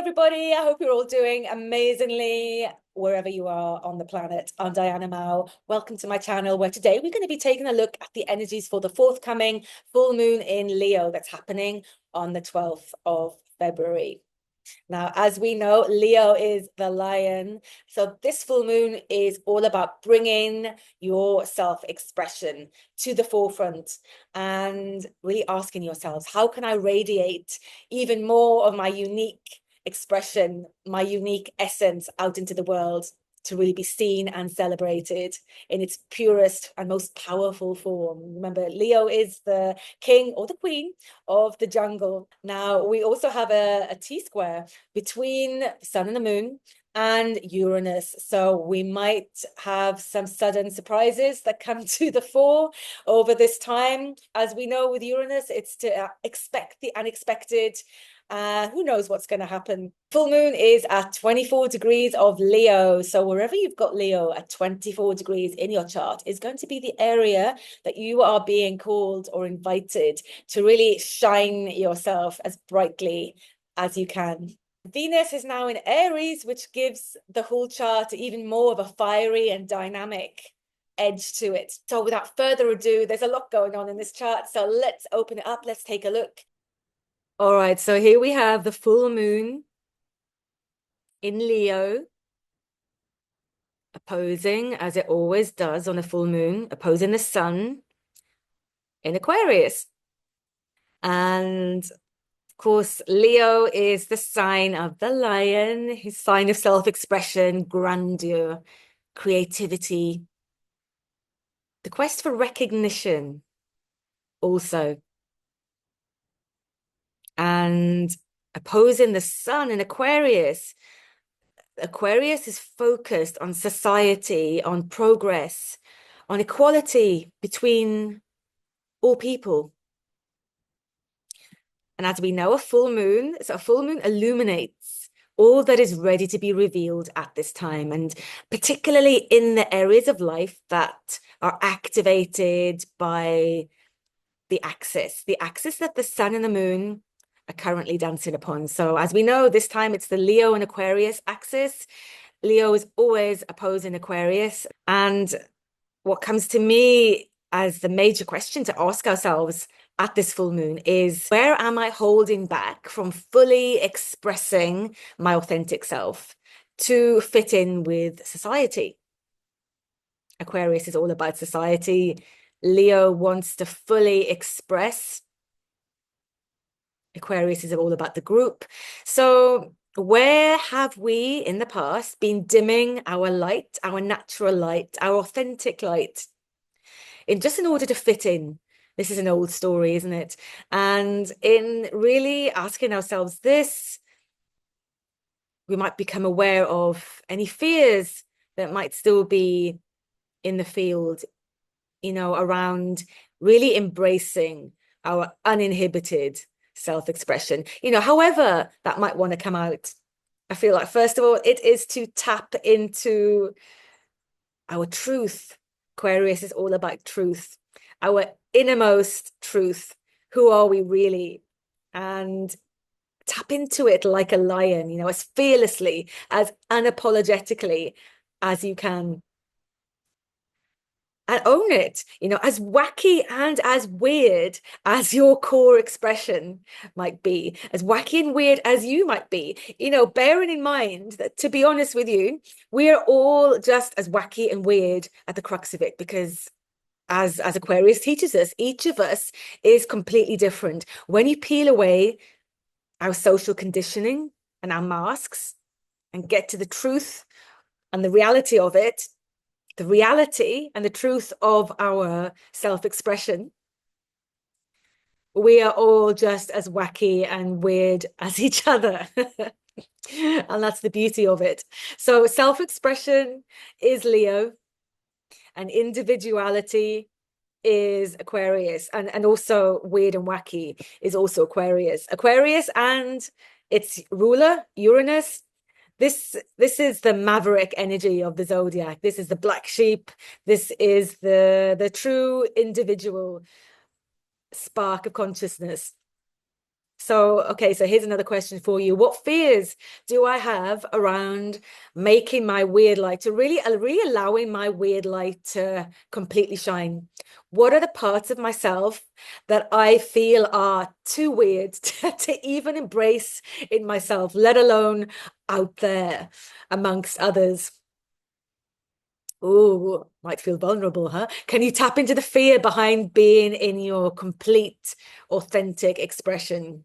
everybody. I hope you're all doing amazingly wherever you are on the planet. I'm Diana Mao. Welcome to my channel, where today we're going to be taking a look at the energies for the forthcoming full moon in Leo that's happening on the 12th of February. Now, as we know, Leo is the lion. So this full moon is all about bringing your self-expression to the forefront and really asking yourselves, how can I radiate even more of my unique expression, my unique essence out into the world to really be seen and celebrated in its purest and most powerful form. Remember, Leo is the king or the queen of the jungle. Now, we also have a T-square between the sun and the moon and Uranus. So we might have some sudden surprises that come to the fore over this time. As we know with Uranus, it's to expect the unexpected. Who knows what's going to happen? Full moon is at 24 degrees of Leo. So wherever you've got Leo at 24 degrees in your chart is going to be the area that you are being called or invited to really shine yourself as brightly as you can. Venus is now in Aries, which gives the whole chart even more of a fiery and dynamic edge to it. So without further ado, there's a lot going on in this chart. So let's open it up. Let's take a look. All right, so here we have the full moon in Leo, opposing, as it always does on a full moon, opposing the sun in Aquarius. And of course, Leo is the sign of the lion, his sign of self-expression, grandeur, creativity, the quest for recognition also. And opposing the sun in Aquarius, Aquarius is focused on society, on progress, on equality between all people. And as we know, a full moon illuminates all that is ready to be revealed at this time, and particularly in the areas of life that are activated by the axis that the sun and the moon are currently dancing upon. So as we know, this time it's the Leo and Aquarius axis. Leo is always opposing Aquarius. And what comes to me as the major question to ask ourselves at this full moon is, where am I holding back from fully expressing my authentic self to fit in with society? Aquarius is all about society. Leo wants to fully express. Aquarius is all about the group. So where have we in the past been dimming our light, our natural light, our authentic light, in order to fit in? This is an old story, isn't it? And in really asking ourselves this, we might become aware of any fears that might still be in the field, around really embracing our uninhibited self-expression, however that might want to come out. I feel like, first of all, it is to tap into our truth. Aquarius is all about truth, our innermost truth. Who are we really? And tap into it like a lion, as fearlessly, as unapologetically as you can. And own it, as wacky and as weird as your core expression might be, as wacky and weird as you might be, bearing in mind that, to be honest with you, we are all just as wacky and weird at the crux of it, because as Aquarius teaches us, each of us is completely different. When you peel away our social conditioning and our masks and get to the truth and the reality of it, the reality and the truth of our self-expression, we are all just as wacky and weird as each other. And that's the beauty of it. So self-expression is Leo, and individuality is Aquarius, and also weird and wacky is also Aquarius and its ruler, Uranus. This is the maverick energy of the zodiac. This is the black sheep. This is the true individual spark of consciousness. So, okay, so here's another question for you. What fears do I have around making my weird light to really allowing my weird light to completely shine? What are the parts of myself that I feel are too weird to even embrace in myself, let alone out there amongst others? Oh, might feel vulnerable, huh? Can you tap into the fear behind being in your complete, authentic expression?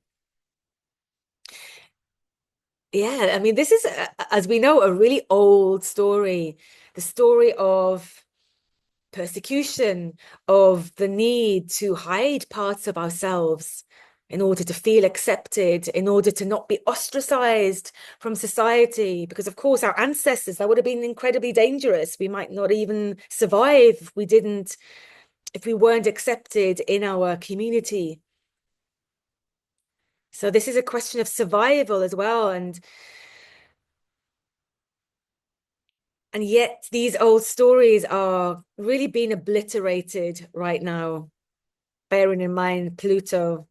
Yeah, I mean, this is, as we know, a really old story. The story of persecution, of the need to hide parts of ourselves in order to feel accepted, in order to not be ostracized from society. Because, of course, our ancestors, that would have been incredibly dangerous. We might not even survive if we weren't accepted in our community. So this is a question of survival as well. And yet these old stories are really being obliterated right now, bearing in mind Pluto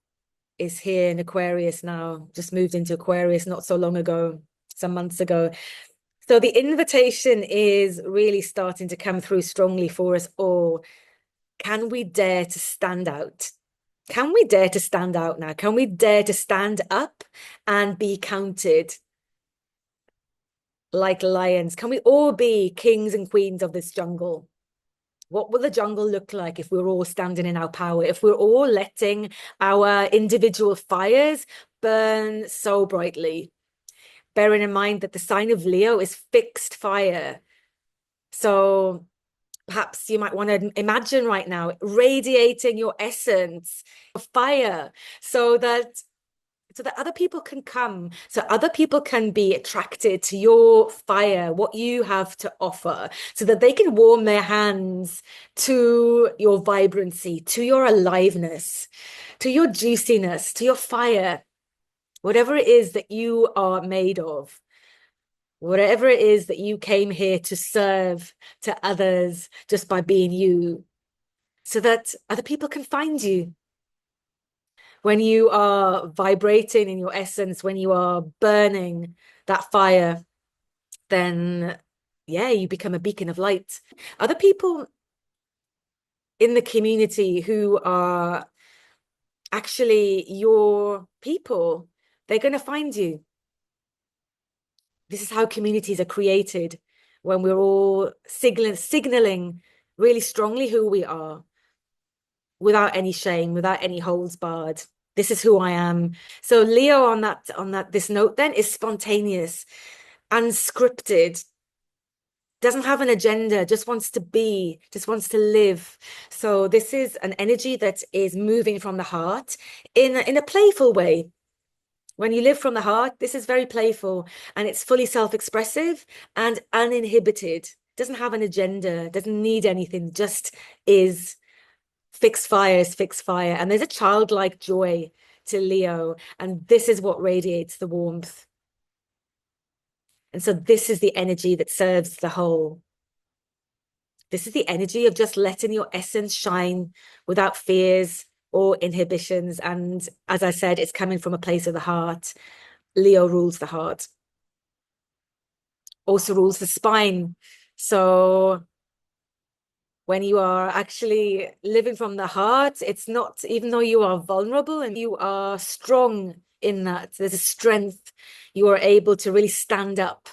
is here in Aquarius now, just moved into Aquarius not so long ago, some months ago. So the invitation is really starting to come through strongly for us all. Can we dare to stand out? Can we dare to stand out now? Can we dare to stand up and be counted like lions? Can we all be kings and queens of this jungle? What will the jungle look like if we're all standing in our power, if we're all letting our individual fires burn so brightly? Bearing in mind that the sign of Leo is fixed fire. So perhaps you might want to imagine right now radiating your essence of fire so that other people can come, so other people can be attracted to your fire, what you have to offer, so that they can warm their hands to your vibrancy, to your aliveness, to your juiciness, to your fire, whatever it is that you are made of, whatever it is that you came here to serve to others just by being you, so that other people can find you. When you are vibrating in your essence, when you are burning that fire, then yeah, you become a beacon of light. Other people in the community who are actually your people, they're going to find you. This is how communities are created, when we're all signaling really strongly who we are without any shame, without any holds barred. This is who I am. So Leo on that this note then is spontaneous, unscripted, doesn't have an agenda, just wants to be, just wants to live. So this is an energy that is moving from the heart in a playful way. When you live from the heart, this is very playful, and it's fully self-expressive and uninhibited. Doesn't have an agenda, doesn't need anything, just is. Fixed fire is fixed fire. And there's a childlike joy to Leo. And this is what radiates the warmth. And so this is the energy that serves the whole. This is the energy of just letting your essence shine without fears or inhibitions. And as I said, it's coming from a place of the heart. Leo rules the heart, also rules the spine. So when you are actually living from the heart, it's not, even though you are vulnerable and you are strong in that, there's a strength. You are able to really stand up.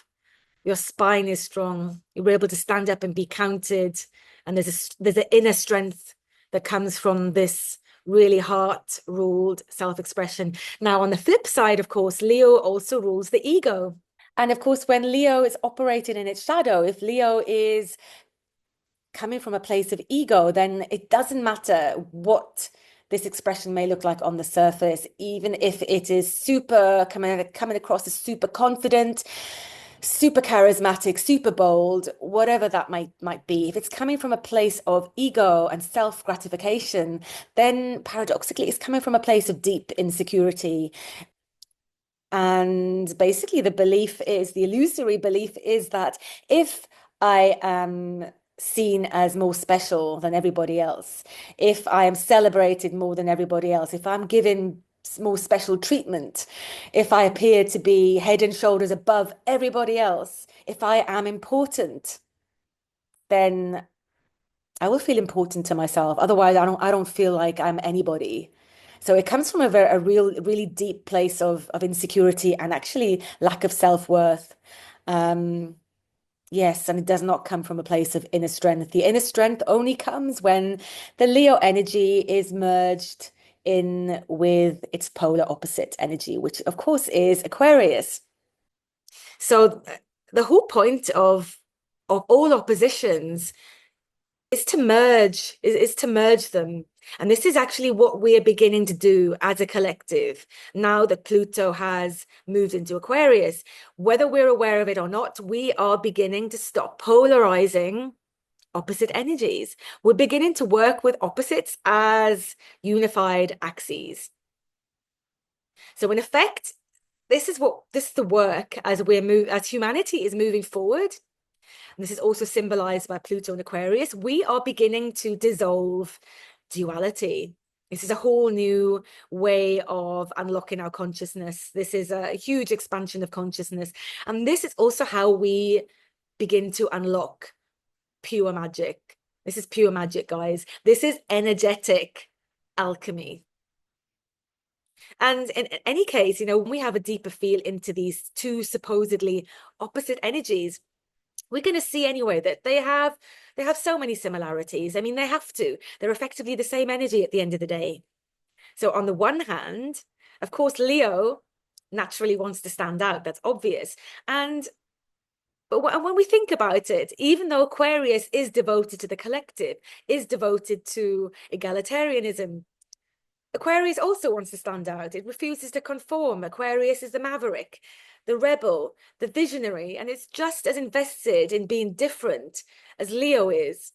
Your spine is strong. You're able to stand up and be counted. And there's an inner strength that comes from this really heart-ruled self-expression. Now, on the flip side, of course, Leo also rules the ego. And of course, when Leo is operating in its shadow, if Leo is coming from a place of ego, then it doesn't matter what this expression may look like on the surface, even if it is super coming across as super confident, super charismatic, super bold, whatever that might be. If it's coming from a place of ego and self-gratification, then paradoxically it's coming from a place of deep insecurity. And basically the illusory belief is that if I am seen as more special than everybody else, if I am celebrated more than everybody else, if I'm given more special treatment, if I appear to be head and shoulders above everybody else, if I am important, then I will feel important to myself. Otherwise, I don't feel like I'm anybody. So it comes from really deep place of insecurity and actually lack of self-worth. Um, yes, and it does not come from a place of inner strength. The inner strength only comes when the Leo energy is merged in with its polar opposite energy, which of course is Aquarius. So the whole point of all oppositions is to merge them. And this is actually what we're beginning to do as a collective now that Pluto has moved into Aquarius. Whether we're aware of it or not, we are beginning to stop polarizing opposite energies. We're beginning to work with opposites as unified axes. So in effect, this is the work as humanity is moving forward. And this is also symbolized by Pluto and Aquarius. We are beginning to dissolve duality. This is a whole new way of unlocking our consciousness. This is a huge expansion of consciousness. And this is also how we begin to unlock pure magic. This is pure magic, guys. This is energetic alchemy. And in any case, when we have a deeper feel into these two supposedly opposite energies, we're going to see anyway that they have so many similarities. I mean, they have to. They're effectively the same energy at the end of the day. So on the one hand, of course, Leo naturally wants to stand out. That's obvious. But when we think about it, even though Aquarius is devoted to the collective, is devoted to egalitarianism, Aquarius also wants to stand out. It refuses to conform. Aquarius is the maverick, the rebel, the visionary, and it's just as invested in being different as Leo is.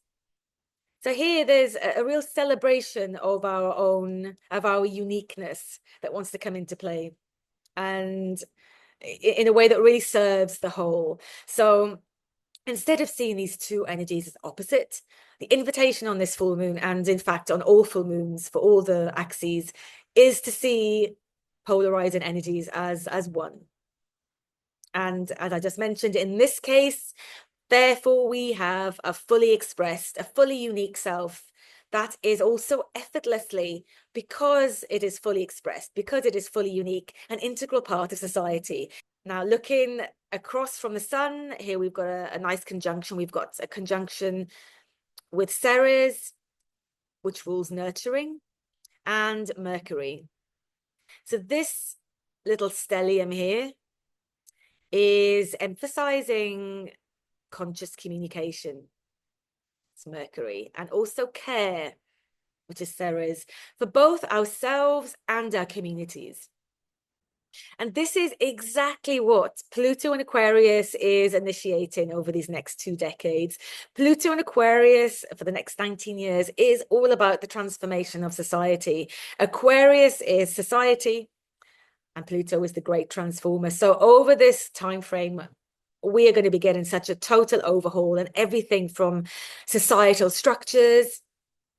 So here there's a real celebration of our uniqueness that wants to come into play, and in a way that really serves the whole. So instead of seeing these two energies as opposite, the invitation on this full moon, and in fact on all full moons for all the axes, is to see polarizing energies as one. And as I just mentioned, in this case, therefore, we have a fully expressed, a fully unique self that is also effortlessly, because it is fully expressed, because it is fully unique, an integral part of society. Now, looking across from the sun, here we've got a nice conjunction. We've got a conjunction with Ceres, which rules nurturing, and Mercury. So this little stellium here is emphasizing conscious communication. It's Mercury, and also care, which is Ceres, for both ourselves and our communities. And this is exactly what Pluto and Aquarius is initiating over these next 2 decades. Pluto and Aquarius for the next 19 years is all about the transformation of society. Aquarius is society, and Pluto is the great transformer. So over this time frame, we are going to be getting such a total overhaul, and everything from societal structures,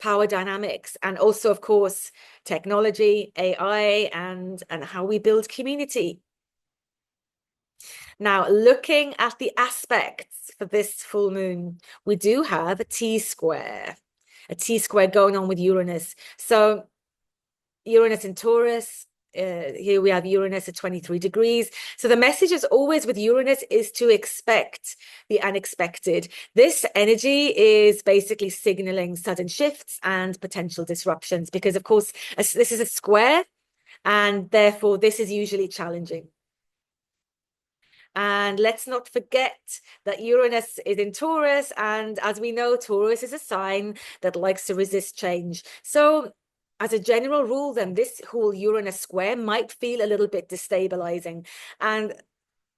power dynamics, and also, of course, technology, AI, and how we build community. Now, looking at the aspects for this full moon, we do have a T-square going on with Uranus. So Uranus in Taurus, here we have Uranus at 23 degrees. So the message is always with Uranus is to expect the unexpected. This energy is basically signaling sudden shifts and potential disruptions, because of course, this is a square, and therefore this is usually challenging. And let's not forget that Uranus is in Taurus, and as we know, Taurus is a sign that likes to resist change. So as a general rule, then this whole Uranus square might feel a little bit destabilizing. And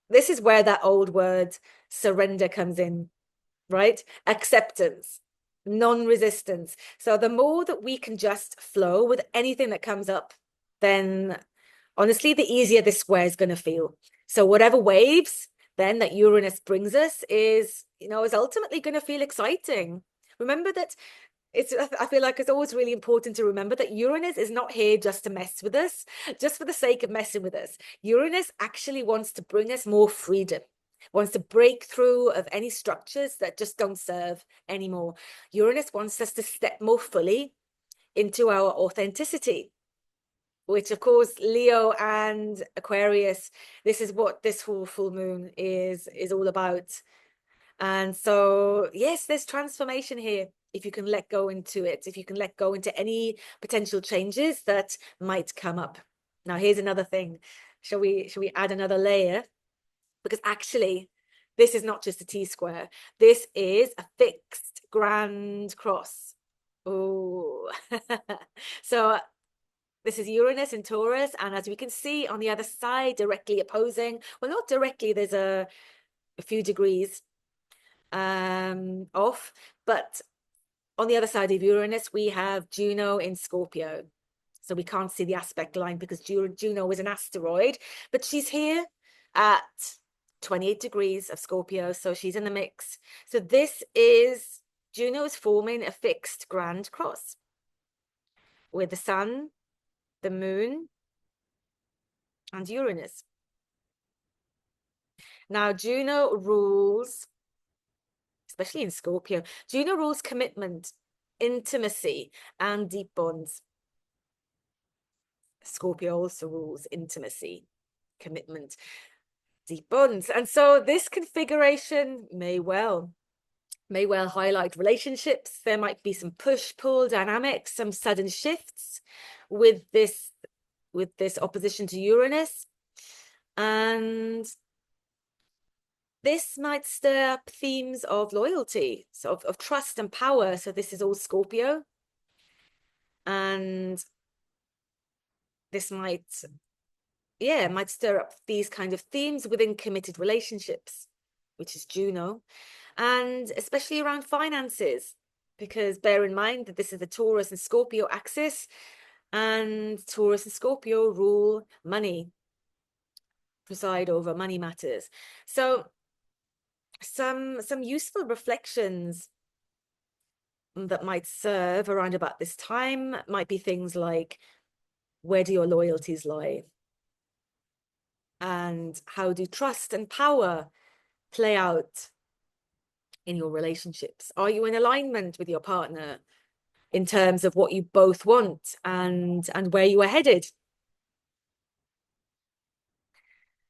this is where that old word surrender comes in, right? Acceptance, non-resistance. So the more that we can just flow with anything that comes up, then honestly, the easier this square is going to feel. So whatever waves then that Uranus brings us is ultimately going to feel exciting. Remember that I feel like it's always really important to remember that Uranus is not here just to mess with us, just for the sake of messing with us. Uranus actually wants to bring us more freedom, wants to break through of any structures that just don't serve anymore. Uranus wants us to step more fully into our authenticity, which of course Leo and Aquarius, this is what this whole full moon is all about. And so, yes, there's transformation here. If you can let go into it, if you can let go into any potential changes that might come up. Now, here's another thing. Shall we add another layer? Because actually, this is not just a T-square. This is a fixed grand cross. Oh, so this is Uranus and Taurus, and as we can see on the other side, directly opposing, well, not directly, there's a few degrees off, but on the other side of Uranus, we have Juno in Scorpio. So we can't see the aspect line because Juno is an asteroid, but she's here at 28 degrees of Scorpio, so she's in the mix. So this is, Juno is forming a fixed grand cross with the sun, the moon, and Uranus. Now, Juno rules, especially in Scorpio, Juno rules commitment, intimacy, and deep bonds. Scorpio also rules intimacy, commitment, deep bonds. And so this configuration may well highlight relationships. There might be some push-pull dynamics, some sudden shifts with this opposition to Uranus. And this might stir up themes of loyalty, so of trust and power. So this is all Scorpio. And this might stir up these kind of themes within committed relationships, which is Juno, and especially around finances, because bear in mind that this is the Taurus and Scorpio axis, and Taurus and Scorpio rule money, preside over money matters. So some useful reflections that might serve around about this time might be things like, where do your loyalties lie? And how do trust and power play out in your relationships? Are you in alignment with your partner in terms of what you both want and where you are headed?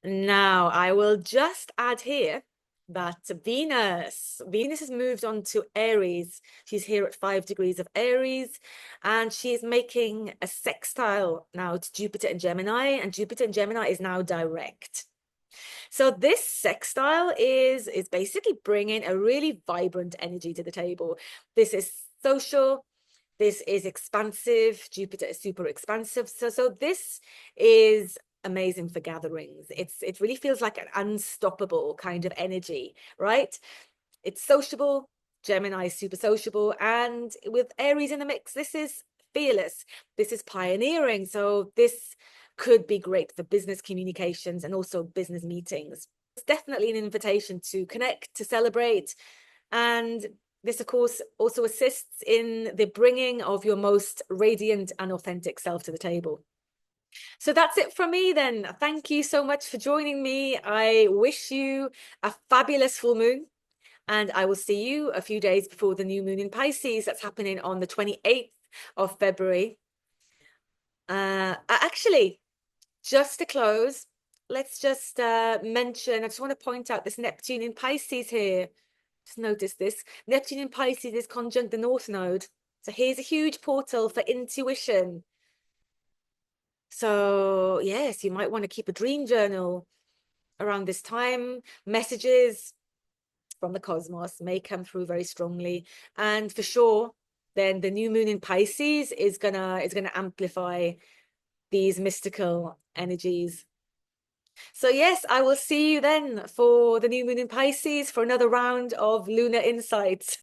Now, I will just add here that Venus has moved on to Aries. She's here at 5 degrees of Aries, and she's making a sextile now to Jupiter and Gemini, and Jupiter and Gemini is now direct. So this sextile is basically bringing a really vibrant energy to the table. This is social. This is expansive. Jupiter is super expansive. So this is amazing for gatherings. It really feels like an unstoppable kind of energy, right? It's sociable. Gemini is super sociable, and with Aries in the mix, this is fearless. This is pioneering. So this could be great for business communications and also business meetings. It's definitely an invitation to connect, to celebrate, and this, of course, also assists in the bringing of your most radiant and authentic self to the table. So that's it from me then. Thank you so much for joining me. I wish you a fabulous full moon, and I will see you a few days before the new moon in Pisces. That's happening on the 28th of February. Actually, just to close, let's just mention, I just want to point out this Neptune in Pisces here. Just notice this. Neptune in Pisces is conjunct the North Node. So here's a huge portal for intuition. So yes, you might want to keep a dream journal around this time. Messages from the cosmos may come through very strongly. And for sure, then the new moon in Pisces is gonna amplify these mystical energies. So yes, I will see you then for the new moon in Pisces for another round of lunar insights.